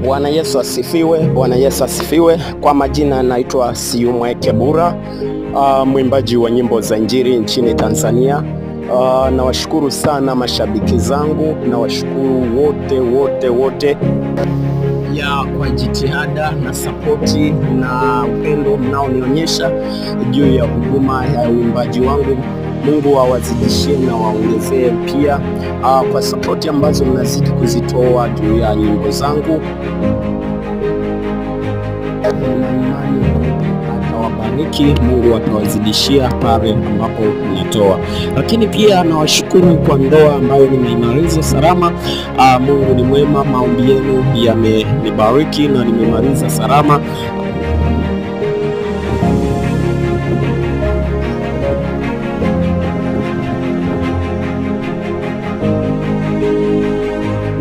Bwana Yesu asifiwe, Bwana Yesu asifiwe. Kwa majina naitwa Siumweke Bura, mwimbaji wa nyimbo za injili nchini Tanzania. Nawashukuru sana mashabiki zangu, nawashukuru wote kwa jitihada na sapoti na upendo mnaonionyesha juu ya huduma ya uimbaji wangu. Mungu awazidishie na waongezee pia kwa sapoti ambazo mnazidi kuzitoa juu ya nyimbo zangu. Atawabariki, Mungu atawazidishia pale ambapo mnatoa. Lakini pia nawashukuru kwa ndoa ambayo nimeimaliza salama. Mungu ni mwema, maombi yenu yamenibariki na nimemaliza salama.